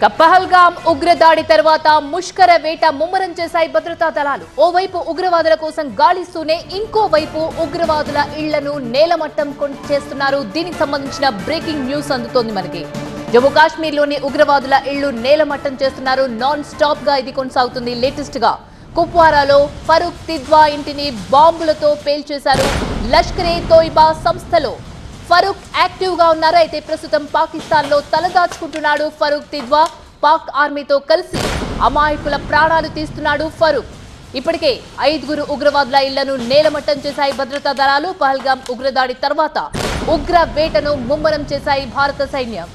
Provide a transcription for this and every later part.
పహల్గామ్ ఉగ్రదాడి తర్వాత ముష్కర వేట ముమ్మరం చేశాయి భద్రతా దళాలు. ఓవైపు ఉగ్రవాదుల కోసం గాలిస్తూనే ఇంకోవైపు ఉగ్రవాదుల ఇళ్లను నేలమట్టం చేస్తున్నారు. దీనికి సంబంధించిన బ్రేకింగ్ న్యూస్ అందుతోంది మనకి. జమ్మూ కాశ్మీర్లోని ఉగ్రవాదుల ఇళ్లు నేలమట్టం చేస్తున్నారు. నాన్ స్టాప్ గా ఇది కొనసాగుతుంది. లేటెస్ట్ గా కుప్వారాలో ఫరూక్ తిద్వా ఇంటిని బాంబులతో పేల్చేశారు. లష్కరే తోయిబా సంస్థలో ఫరూక్ యాక్టివ్ గా ఉన్నారు. అయితే ప్రస్తుతం పాకిస్తాన్ లో తలదాచుకుంటున్నాడు ఫరూక్ తిద్వా. పాక్ ఆర్మీతో కలిసి అమాయకుల ప్రాణాలు తీస్తున్నాడు ఫరూక్. ఇప్పటికే 5 ఉగ్రవాదుల ఇళ్లను నేలమట్టం చేశాయి భద్రతా దళాలు. పహల్గామ్ ఉగ్రదాడి తర్వాత ఉగ్ర వేటను ముమ్మరం చేశాయి భారత సైన్యం.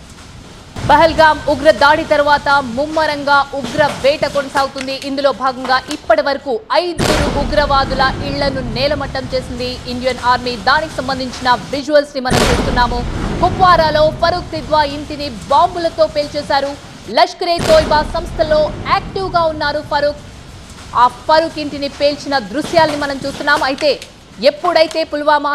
పహల్గామ్ ఉగ్ర దాడి తర్వాత ముమ్మరంగా ఉగ్ర వేట కొనసాగుతుంది. ఇందులో భాగంగా ఇప్పటి వరకు 5 ఉగ్రవాదుల ఇళ్లను నేలమట్టం చేసింది ఇండియన్ ఆర్మీ. దానికి సంబంధించిన విజువల్స్ ని మనం చూస్తున్నాము. కుప్వారాలో ఫరూక్ తిద్వా ఇంటిని బాంబులతో పేల్చేశారు. లష్కరే తోయిబా సంస్థలో యాక్టివ్ గా ఉన్నారు ఫరూక్. ఆ ఫరూక్ ఇంటిని పేల్చిన దృశ్యాల్ని మనం చూస్తున్నాం. అయితే ఎప్పుడైతే పుల్వామా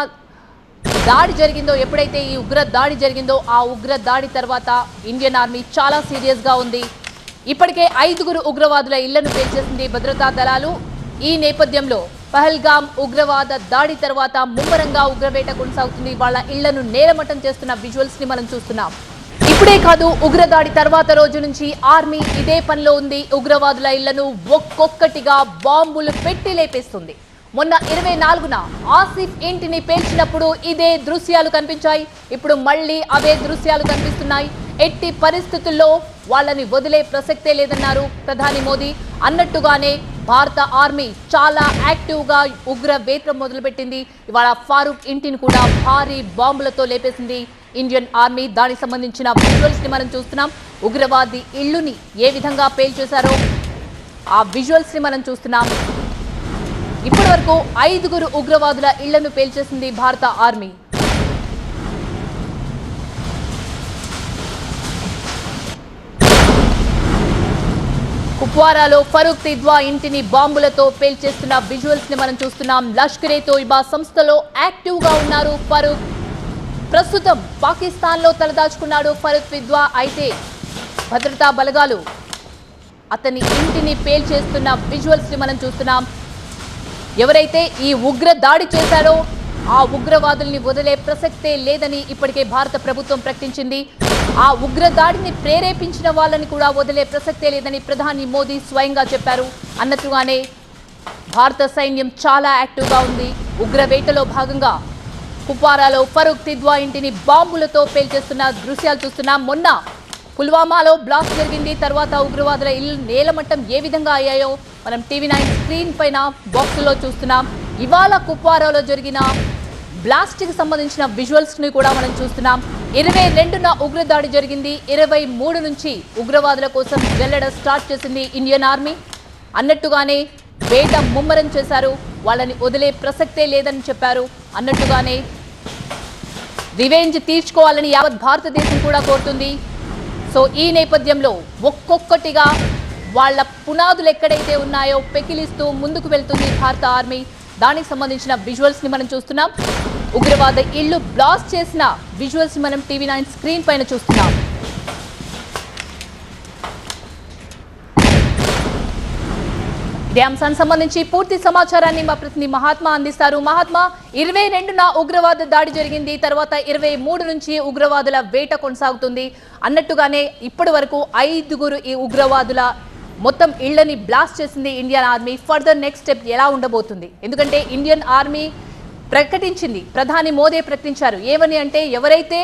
దాడి జరిగిందో, ఎప్పుడైతే ఈ ఉగ్ర దాడి జరిగిందో, ఆ ఉగ్ర దాడి తర్వాత ఇండియన్ ఆర్మీ చాలా సీరియస్ గా ఉంది. ఇప్పటికే 5 ఉగ్రవాదుల ఇళ్లను పేల్చేసింది భద్రతా దళాలు. ఈ నేపథ్యంలో పహల్గామ్ ఉగ్రవాద దాడి తర్వాత ముమ్మరంగా ఉగ్రవేట కొనసాగుతుంది. వాళ్ళ ఇళ్లను నేలమట్టం చేస్తున్న విజువల్స్ ని మనం చూస్తున్నాం. ఇప్పుడే కాదు, ఉగ్రదాడి తర్వాత రోజు నుంచి ఆర్మీ ఇదే పనిలో ఉంది. ఉగ్రవాదుల ఇళ్లను ఒక్కొక్కటిగా బాంబులు పెట్టి లేపేస్తుంది. మొన్న 24న ఆసిఫ్ ఇంటిని పేల్చినప్పుడు ఇదే దృశ్యాలు కనిపించాయి. ఇప్పుడు మళ్ళీ అవే దృశ్యాలు కనిపిస్తున్నాయి. ఎట్టి పరిస్థితుల్లో వాళ్ళని వదిలే ప్రసక్తే లేదన్నారు ప్రధాని మోదీ. అన్నట్టుగానే భారత ఆర్మీ చాలా యాక్టివ్ గా ఉగ్ర వేట మొదలుపెట్టింది. ఇవాళ ఫారూక్ ఇంటిని కూడా భారీ బాంబులతో లేపేసింది ఇండియన్ ఆర్మీ. దానికి సంబంధించిన విజువల్స్ ని మనం చూస్తున్నాం. ఉగ్రవాది ఇళ్లుని ఏ విధంగా పేల్చేశారో ఆ విజువల్స్ ని మనం చూస్తున్నాం. ఇప్పటి వరకు 5 ఉగ్రవాదుల ఇళ్లను పేల్చేసింది భారత ఆర్మీ. కుప్వారాలో ఫరూక్ తిద్వా ఇంటిని బాంబులతో పేల్చేస్తున్న విజువల్స్ ని మనం చూస్తున్నాం. లష్కరే తోయిబా సంస్థలో యాక్టివ్ గా ఉన్నారు ఫరూక్. ప్రస్తుతం పాకిస్తాన్ లో తలదాచుకున్నాడు ఫరూక్ తిద్వా. అయితే భద్రతా బలగాలు అతని ఇంటిని పేల్చేస్తున్న విజువల్స్ ని మనం చూస్తున్నాం. ఎవరైతే ఈ ఉగ్ర దాడి చేశారో ఆ ఉగ్రవాదుల్ని వదిలే ప్రసక్తే లేదని ఇప్పటికే భారత ప్రభుత్వం ప్రకటించింది. ఆ ఉగ్ర దాడిని ప్రేరేపించిన వాళ్ళని కూడా వదిలే ప్రసక్తే లేదని ప్రధాని మోదీ స్వయంగా చెప్పారు. అన్నట్టుగానే భారత సైన్యం చాలా యాక్టివ్గా ఉంది. ఉగ్రవేటలో భాగంగా కుప్వారాలో ఫరూక్ తిద్వా ఇంటిని బాంబులతో పేల్చేస్తున్న దృశ్యాలు చూస్తున్నాం. మొన్న పుల్వామాలో బ్లాస్ట్ జరిగింది. తర్వాత ఉగ్రవాదుల ఇల్లు నేలమట్టం ఏ విధంగా అయ్యాయో మనం టీవీ9 స్క్రీన్ పైన బాక్సులో చూస్తున్నాం. ఇవాళ కుప్వారాలో జరిగిన బ్లాస్ట్ కి సంబంధించిన విజువల్స్ ని కూడా మనం చూస్తున్నాం. 22న ఉగ్రదాడి జరిగింది. 23 నుంచి ఉగ్రవాదుల కోసం జల్లెడ స్టార్ట్ చేసింది ఇండియన్ ఆర్మీ. అన్నట్టుగానే వేట ముమ్మరం చేశారు. వాళ్ళని వదిలే ప్రసక్తే లేదని చెప్పారు. అన్నట్టుగానే రివెంజ్ తీర్చుకోవాలని యావత్ భారతదేశం కూడా కోరుతుంది. సో ఈ నేపథ్యంలో ఒక్కొక్కటిగా వాళ్ళ పునాదులు ఎక్కడైతే ఉన్నాయో పెకిలిస్తూ ముందుకు వెళ్తుంది భారత ఆర్మీ. దానికి సంబంధించిన విజువల్స్ ని మనం చూస్తున్నాం. ఉగ్రవాద ఇళ్లు బ్లాస్ట్ చేసిన విజువల్స్ ని మనం టీవీ9 స్క్రీన్ పైన చూస్తున్నాం. ఇదే అంశానికి సంబంధించి పూర్తి సమాచారాన్ని మా ప్రతినిధి మహాత్మా అందిస్తారు. మహాత్మా, 22న ఉగ్రవాద దాడి జరిగింది. తర్వాత 23 నుంచి ఉగ్రవాదుల వేట కొనసాగుతుంది. అన్నట్టుగానే ఇప్పటి వరకు 5 ఈ ఉగ్రవాదుల మొత్తం ఇళ్లని బ్లాస్ట్ చేసింది Indian army. Further next step ఎలా ఉండబోతుంది? ఎందుకంటే ఇండియన్ ఆర్మీ ప్రకటించింది, ప్రధాని మోదీ ప్రకటించారు. ఏమని అంటే ఎవరైతే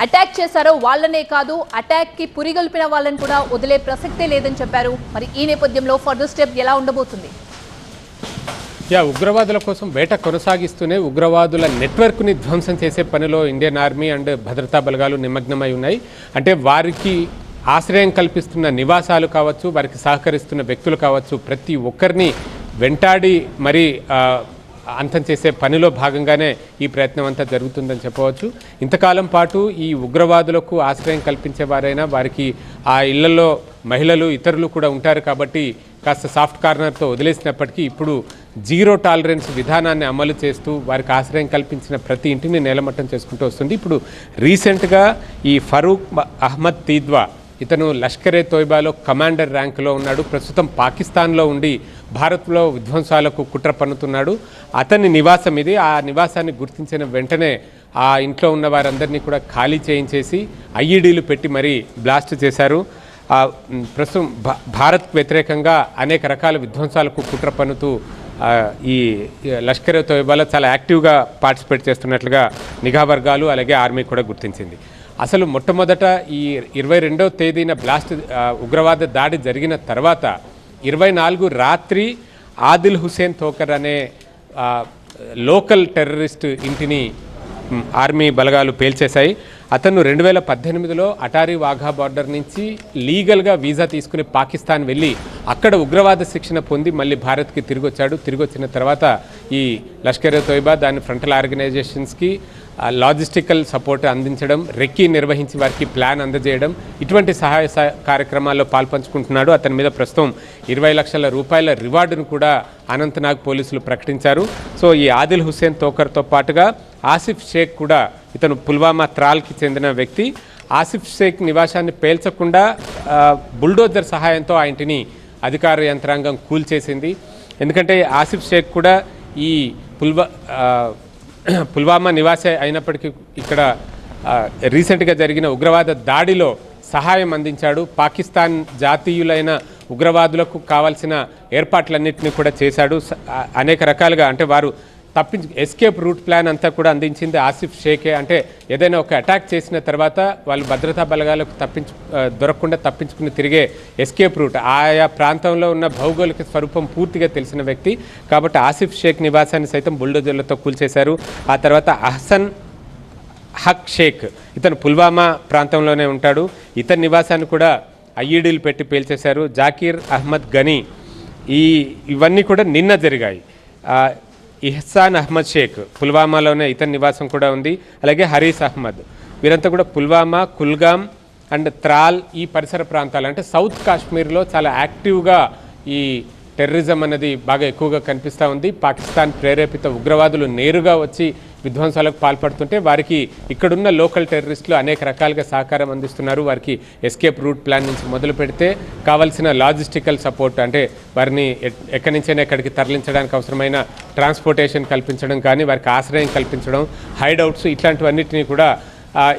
అటాక్ చేశారో వాళ్ళనే కాదు, అటాక్ కి పురిగొల్పిన వాళ్ళని కూడా వదిలే ప్రసక్తే లేదని చెప్పారు. మరి ఈ నేపథ్యంలో ఫర్దర్ స్టెప్ ఎలా ఉండబోతుంది? ఉగ్రవాదుల కోసం వేట కొనసాగిస్తూనే ఉగ్రవాదుల నెట్వర్క్ని ధ్వంసం చేసే పనిలో ఇండియన్ ఆర్మీ అండ్ భద్రతా బలగాలు నిమగ్నమై ఉన్నాయి. అంటే వారికి ఆశ్రయం కల్పిస్తున్న నివాసాలు కావచ్చు, వారికి సహకరిస్తున్న వ్యక్తులు కావచ్చు, ప్రతి ఒక్కరిని వెంటాడి మరి అంతం చేసే పనిలో భాగంగానే ఈ ప్రయత్నం అంతా జరుగుతుందని చెప్పవచ్చు. ఇంతకాలం పాటు ఈ ఉగ్రవాదులకు ఆశ్రయం కల్పించేవారైనా వారికి ఆ ఇళ్లలో మహిళలు ఇతరులు కూడా ఉంటారు కాబట్టి కాస్త సాఫ్ట్ కార్నర్తో వదిలేసినప్పటికీ ఇప్పుడు జీరో టాలరెన్స్ విధానాన్ని అమలు చేస్తూ వారికి ఆశ్రయం కల్పించిన ప్రతి ఇంటిని నేలమట్టం చేసుకుంటూ వస్తుంది. ఇప్పుడు రీసెంట్గా ఈ ఫరూక్ అహ్మద్ తిద్వా ఇతను లష్కరే తోయిబాలో కమాండర్ ర్యాంకులో ఉన్నాడు. ప్రస్తుతం పాకిస్తాన్లో ఉండి భారత్లో విధ్వంసాలకు కుట్ర పన్నుతున్నాడు. అతని నివాసం ఇది. ఆ నివాసాన్ని గుర్తించిన వెంటనే ఆ ఇంట్లో ఉన్న వారందరినీ కూడా ఖాళీ చేయించేసి ఐఈడీలు పెట్టి మరీ బ్లాస్ట్ చేశారు. ప్రస్తుతం భారత్ వ్యతిరేకంగా అనేక రకాల విధ్వంసాలకు కుట్ర పన్నుతూ ఈ లష్కరే తోయిబాలో చాలా యాక్టివ్గా పార్టిసిపేట్ చేస్తున్నట్లుగా నిఘా వర్గాలు అలాగే ఆర్మీ కూడా గుర్తించింది. అసలు మొట్టమొదట ఈ 22వ తేదీన బ్లాస్ట్ ఉగ్రవాద దాడి జరిగిన తర్వాత 24 రాత్రి ఆదిల్ హుసేన్ తోకర్ అనే లోకల్ టెర్రరిస్ట్ ఇంటిని ఆర్మీ బలగాలు పేల్చేశాయి. అతను 2018లో అటారీ వాఘా బార్డర్ నుంచి లీగల్గా వీసా తీసుకుని పాకిస్తాన్ వెళ్ళి అక్కడ ఉగ్రవాద శిక్షణ పొంది మళ్ళీ భారత్కి తిరిగి వచ్చాడు. తిరిగి వచ్చిన తర్వాత ఈ లష్కరే తోయిబా దాని ఫ్రంటల్ ఆర్గనైజేషన్స్కి లాజిస్టికల్ సపోర్ట్ అందించడం, రెక్కీ నిర్వహించి వారికి ప్లాన్ అందజేయడం, ఇటువంటి సహాయ కార్యక్రమాల్లో పాల్పంచుకుంటున్నాడు. అతని మీద ప్రస్తుతం 20 లక్షల రూపాయల రివార్డును కూడా అనంతనాగ్ పోలీసులు ప్రకటించారు. సో ఈ ఆదిల్ హుసేన్ తోకర్తో పాటుగా ఆసిఫ్ షేక్ కూడా, ఇతను పుల్వామా త్రాల్కి చెందిన వ్యక్తి. ఆసిఫ్ షేక్ నివాసాన్ని పేల్చకుండా బుల్డోజర్ సహాయంతో ఆ ఇంటిని అధికార యంత్రాంగం కూల్చేసింది. ఎందుకంటే ఆసిఫ్ షేక్ కూడా ఈ పుల్వామా నివాసే అయినప్పటికీ ఇక్కడ రీసెంట్గా జరిగిన ఉగ్రవాద దాడిలో సహాయం అందించాడు. పాకిస్తాన్ జాతీయులైన ఉగ్రవాదులకు కావాల్సిన ఏర్పాట్లన్నింటినీ కూడా చేశాడు. అనేక రకాలుగా అంటే వారు ఎస్కేప్ రూట్ ప్లాన్ అంతా కూడా అందించింది ఆసిఫ్ షేకే. అంటే ఏదైనా ఒక అటాక్ చేసిన తర్వాత వాళ్ళు భద్రతా బలగాలకు దొరకకుండా తప్పించుకుని తిరిగే ఎస్కేప్ రూట్, ఆయా ప్రాంతంలో ఉన్న భౌగోళిక స్వరూపం పూర్తిగా తెలిసిన వ్యక్తి కాబట్టి ఆసిఫ్ షేక్ నివాసాన్ని సైతం బుల్డోజర్లతో కూల్చేశారు. ఆ తర్వాత అహ్సన్ హక్ షేక్, ఇతను పుల్వామా ప్రాంతంలోనే ఉంటాడు. ఇతని నివాసాన్ని కూడా ఐఈడీలు పెట్టి పేల్చేశారు. జాకీర్ అహ్మద్ గనీ, ఇవన్నీ కూడా నిన్న జరిగాయి. ఇహ్సాన్ అహ్మద్ షేక్ పుల్వామాలోనే ఇతని నివాసం కూడా ఉంది. అలాగే హరీస్ అహ్మద్, వీరంతా కూడా పుల్వామా, కుల్గామ్ అండ్ త్రాల్ ఈ పరిసర ప్రాంతాలు అంటే సౌత్ కాశ్మీర్లో చాలా యాక్టివ్గా ఈ టెర్రరిజం అనేది బాగా ఎక్కువగా కనిపిస్తూ ఉంది. పాకిస్తాన్ ప్రేరేపిత ఉగ్రవాదులు నేరుగా వచ్చి విధ్వంసాలకు పాల్పడుతుంటే వారికి ఇక్కడున్న లోకల్ టెర్రరిస్టులు అనేక రకాలుగా సహకారం అందిస్తున్నారు. వారికి ఎస్కేప్ రూట్ ప్లాన్ నుంచి మొదలు పెడితే కావాల్సిన లాజిస్టికల్ సపోర్ట్ అంటే వారిని ఎక్కడి నుంచైనా ఎక్కడికి తరలించడానికి అవసరమైన ట్రాన్స్పోర్టేషన్ కల్పించడం కానీ, వారికి ఆశ్రయం కల్పించడం, హైడౌట్స్ ఇట్లాంటివన్నిటినీ కూడా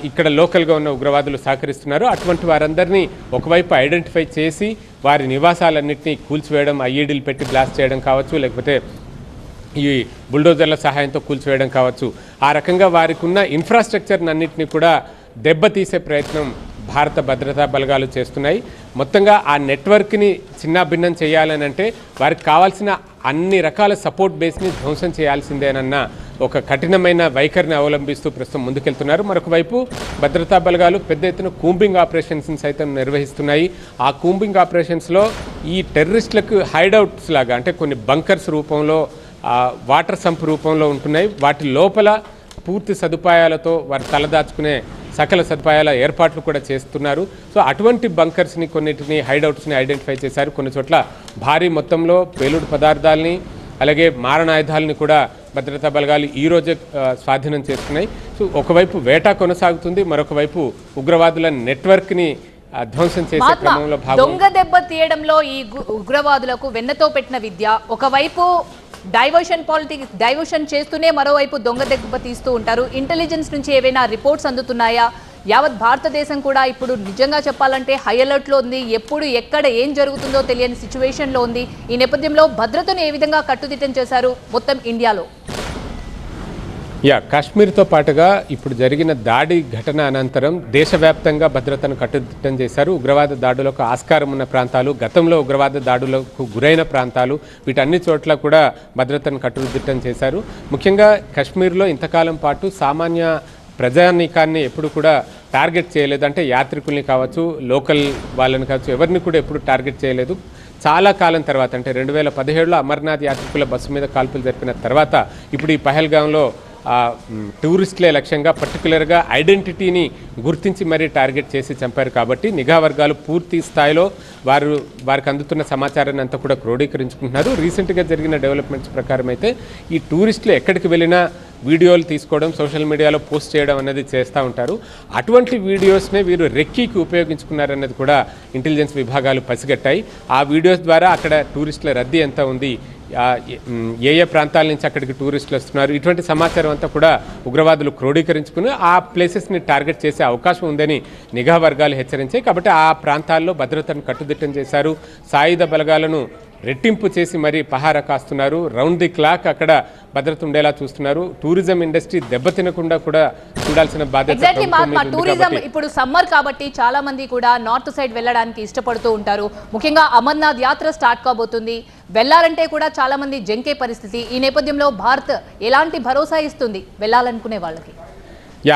ఇక్కడ లోకల్గా ఉన్న ఉగ్రవాదులు సహకరిస్తున్నారు. అటువంటి వారందరినీ ఒకవైపు ఐడెంటిఫై చేసి వారి నివాసాలన్నింటినీ కూల్చివేయడం, ఐఈడీలు పెట్టి బ్లాస్ట్ చేయడం కావచ్చు, లేకపోతే ఈ బుల్డోజర్ల సహాయంతో కూల్చివేయడం కావచ్చు, ఆ రకంగా వారికి ఉన్న ఇన్ఫ్రాస్ట్రక్చర్ అన్నింటినీ కూడా దెబ్బతీసే ప్రయత్నం భారత భద్రతా బలగాలు చేస్తున్నాయి. మొత్తంగా ఆ నెట్వర్క్ని చిన్నాభిన్నం చేయాలని అంటే వారికి కావాల్సిన అన్ని రకాల సపోర్ట్ బేస్ని ధ్వంసం చేయాల్సిందేనన్న ఒక కఠినమైన వైఖరిని అవలంబిస్తూ ప్రస్తుతం ముందుకెళ్తున్నారు. మరొక వైపు భద్రతా బలగాలు పెద్ద ఎత్తున కూంబింగ్ ఆపరేషన్స్ని సైతం నిర్వహిస్తున్నాయి. ఆ కూంబింగ్ ఆపరేషన్స్లో ఈ టెర్రరిస్టులకు హైడౌట్స్ లాగా అంటే కొన్ని బంకర్స్ రూపంలో, వాటర్ సంప్ రూపంలో ఉంటున్నాయి. వాటి లోపల పూర్తి సదుపాయాలతో వారు తలదాచుకునే సకల సదుపాయాల ఏర్పాట్లు కూడా చేస్తున్నారు. సో అటువంటి బంకర్స్ని కొన్నిటిని హైడౌట్స్ని ఐడెంటిఫై చేశారు. కొన్ని చోట్ల భారీ మొత్తంలో పేలుడు పదార్థాలని అలాగే మారణాయుధాలని కూడా భద్రతా బలగాలు ఈరోజే స్వాధీనం చేసుకున్నాయి. సో ఒకవైపు వేట కొనసాగుతుంది, మరొక వైపు ఉగ్రవాదుల నెట్వర్క్ని ధ్వంసం చేసే క్రమంలో దొంగ దెబ్బ తీయడంలో ఈ ఉగ్రవాదులకు వెన్నతో పెట్టిన విద్య. ఒకవైపు డైవర్షన్ చేస్తూనే మరోవైపు దొంగ దెబ్బ తీస్తూ ఉంటారు. ఇంటెలిజెన్స్ నుంచి ఏవైనా రిపోర్ట్స్ అందుతున్నాయా? యావత్ భారతదేశం కూడా ఇప్పుడు నిజంగా చెప్పాలంటే హై అలర్ట్లో ఉంది. ఎప్పుడు ఎక్కడ ఏం జరుగుతుందో తెలియని సిచ్యువేషన్లో ఉంది. ఈ నేపథ్యంలో భద్రతను ఏ విధంగా కట్టుదిట్టం చేశారు మొత్తం ఇండియాలో? కాశ్మీర్తో పాటుగా ఇప్పుడు జరిగిన దాడి ఘటన అనంతరం దేశవ్యాప్తంగా భద్రతను కట్టుదిట్టం చేశారు. ఉగ్రవాద దాడులకు ఆస్కారం ఉన్న ప్రాంతాలు, గతంలో ఉగ్రవాద దాడులకు గురైన ప్రాంతాలు, వీటన్ని చోట్ల కూడా భద్రతను కట్టుదిట్టం చేశారు. ముఖ్యంగా కాశ్మీర్లో ఇంతకాలం పాటు సామాన్య ప్రజానీకాన్ని ఎప్పుడు కూడా టార్గెట్ చేయలేదు. అంటే యాత్రికుల్ని కావచ్చు, లోకల్ వాళ్ళని కావచ్చు, ఎవరిని కూడా ఎప్పుడు టార్గెట్ చేయలేదు. చాలా కాలం తర్వాత అంటే 2017లో అమర్నాథ్ యాత్రికుల బస్సు మీద కాల్పులు జరిపిన తర్వాత ఇప్పుడు ఈ పహల్గాంలో టూరిస్టులే లక్ష్యంగా పర్టికులర్గా ఐడెంటిటీని గుర్తించి మరీ టార్గెట్ చేసి చంపారు. కాబట్టి నిఘా వర్గాలు పూర్తి స్థాయిలో వారికి అందుతున్న సమాచారాన్ని అంతా కూడా క్రోడీకరించుకుంటున్నారు. రీసెంట్గా జరిగిన డెవలప్మెంట్స్ ప్రకారం అయితే ఈ టూరిస్టులు ఎక్కడికి వెళ్ళినా వీడియోలు తీసుకోవడం సోషల్ మీడియాలో పోస్ట్ చేయడం అనేది చేస్తూ ఉంటారు. అటువంటి వీడియోస్నే వీరు రెక్కీకి ఉపయోగించుకున్నారన్నది కూడా ఇంటెలిజెన్స్ విభాగాలు పసిగట్టాయి. ఆ వీడియోస్ ద్వారా అక్కడ టూరిస్టుల రద్దీ ఎంత ఉంది, ఏ ఏ ప్రాంతాల నుంచి అక్కడికి టూరిస్టులు వస్తున్నారు, ఇటువంటి సమాచారం అంతా కూడా ఉగ్రవాదులు క్రోడీకరించుకుని ఆ ప్లేసెస్ని టార్గెట్ చేసే అవకాశం ఉందని నిఘా వర్గాలు హెచ్చరించాయి. కాబట్టి ఆ ప్రాంతాల్లో భద్రతను కట్టుదిట్టం చేశారు. సాయుధ బలగాలను రెట్టింపు చేసి మరీ పహారా కాస్తున్నారు. రౌండ్ ది క్లాక్ అక్కడ భద్రత ఉండేలా చూస్తున్నారు. టూరిజం ఇండస్ట్రీ దెబ్బతినకుండా కూడా చూడాల్సిన బాధ్యత టూరిజం ఇప్పుడు సమ్మర్ కాబట్టి చాలా మంది కూడా నార్త్ సైడ్ వెళ్ళడానికి ఇష్టపడుతూ ఉంటారు. ముఖ్యంగా అమర్నాథ్ యాత్ర స్టార్ట్ కాబోతుంది. వెళ్ళాలంటే కూడా చాలా మంది జంకే పరిస్థితి. ఈ నేపథ్యంలో భారత్ ఎలాంటి భరోసా ఇస్తుంది వెళ్ళాలనుకునే వాళ్ళకి?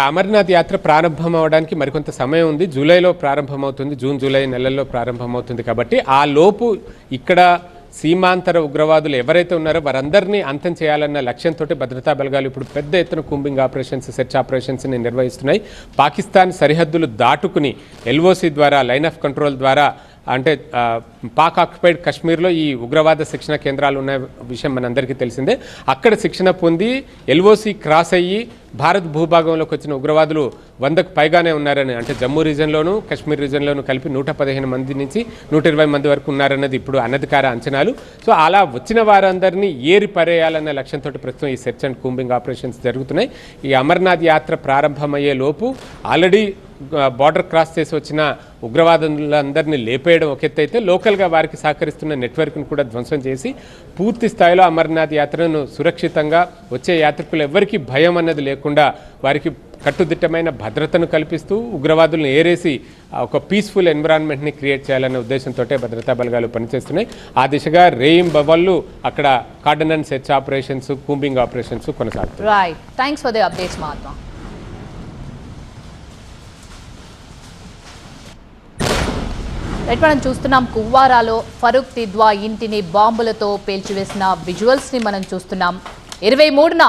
అమర్నాథ్ యాత్ర ప్రారంభం అవడానికి మరికొంత సమయం ఉంది. జూలైలో ప్రారంభమవుతుంది, జూన్ జూలై నెలల్లో ప్రారంభమవుతుంది. కాబట్టి ఆ లోపు ఇక్కడ సీమాంతర ఉగ్రవాదులు ఎవరైతే ఉన్నారో వారందరినీ అంతం చేయాలన్న లక్ష్యంతో భద్రతా బలగాలు ఇప్పుడు పెద్ద ఎత్తున కూంబింగ్ ఆపరేషన్స్, సెర్చ్ ఆపరేషన్స్ని నిర్వహిస్తున్నాయి. పాకిస్తాన్ సరిహద్దులు దాటుకుని ఎల్ఓసి ద్వారా, లైన్ ఆఫ్ కంట్రోల్ ద్వారా, అంటే పాక్ ఆక్యుపైడ్ కశ్మీర్లో ఈ ఉగ్రవాద శిక్షణ కేంద్రాలు ఉన్న విషయం మనందరికీ తెలిసిందే. అక్కడ శిక్షణ పొంది ఎల్ఓసి క్రాస్ అయ్యి భారత్ భూభాగంలోకి వచ్చిన ఉగ్రవాదులు 100కు పైగానే ఉన్నారని, అంటే జమ్మూ రీజన్లోను కాశ్మీర్ రీజన్లోను కలిపి 115 మంది నుంచి 120 మంది వరకు ఉన్నారన్నది ఇప్పుడు అనధికార అంచనాలు. సో అలా వచ్చిన వారందరినీ ఏరి పరేయాలన్న లక్ష్యంతో ప్రస్తుతం ఈ సెర్చ్ అండ్ కూంబింగ్ ఆపరేషన్స్ జరుగుతున్నాయి. ఈ అమర్నాథ్ యాత్ర ప్రారంభమయ్యే లోపు ఆల్రెడీ బార్డర్ క్రాస్ చేసి వచ్చిన ఉగ్రవాదులందరినీ లేపేయడం ఒక ఎత్తు అయితే, లోకల్గా వారికి సహకరిస్తున్న నెట్వర్క్ను కూడా ధ్వంసం చేసి పూర్తి స్థాయిలో అమర్నాథ్ యాత్రను సురక్షితంగా వచ్చే యాత్రికులు ఎవరికీ భయం అన్నది లేకుండా వారికి కట్టుదిట్టమైన భద్రతను కల్పిస్తూ ఉగ్రవాదులను ఏరేసి ఒక పీస్ఫుల్ ఎన్విరాన్మెంట్ని క్రియేట్ చేయాలనే ఉద్దేశంతో భద్రతా బలగాలు పనిచేస్తున్నాయి. ఆ దిశగా రేయింబవళ్ళు అక్కడ cordon and search operations, combing operations కొనసాగుతాయి. Right, thanks for the updates Mahatma. మనం చూస్తున్నాం కువ్వారాలో ఫరూక్ తిద్వా ఇంటిని బాంబులతో పేల్చివేసిన విజువల్స్ని మనం చూస్తున్నాం. 23న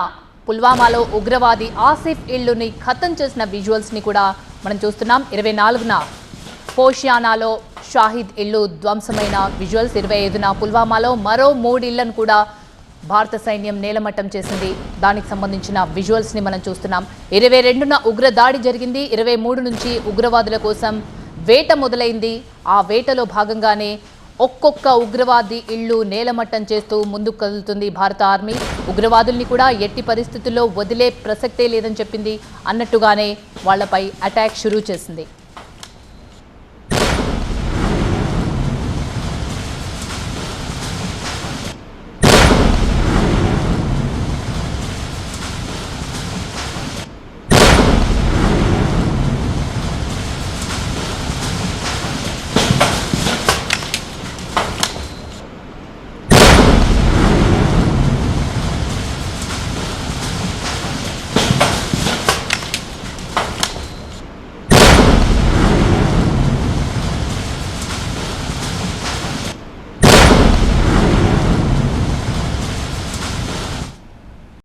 పుల్వామాలో ఉగ్రవాది ఆసిఫ్ ఇళ్లుని ఖతం చేసిన విజువల్స్ని కూడా మనం చూస్తున్నాం. 24న పోషియానాలో షాహిద్ ఇల్లు ధ్వంసమైన విజువల్స్. 25న పుల్వామాలో మరో 3 ఇళ్లను కూడా భారత సైన్యం నేలమట్టం చేసింది. దానికి సంబంధించిన విజువల్స్ని మనం చూస్తున్నాం. 22న ఉగ్ర దాడి జరిగింది. 23 నుంచి ఉగ్రవాదుల కోసం వేట మొదలైంది. ఆ వేటలో భాగంగానే ఒక్కొక్క ఉగ్రవాది ఇళ్లు నేలమట్టం చేస్తూ ముందుకు కదులుతుంది భారత ఆర్మీ. ఉగ్రవాదుల్ని కూడా ఎట్టి పరిస్థితుల్లో వదిలే ప్రసక్తే లేదని చెప్పింది. అన్నట్టుగానే వాళ్లపై అటాక్ షురూ చేసింది.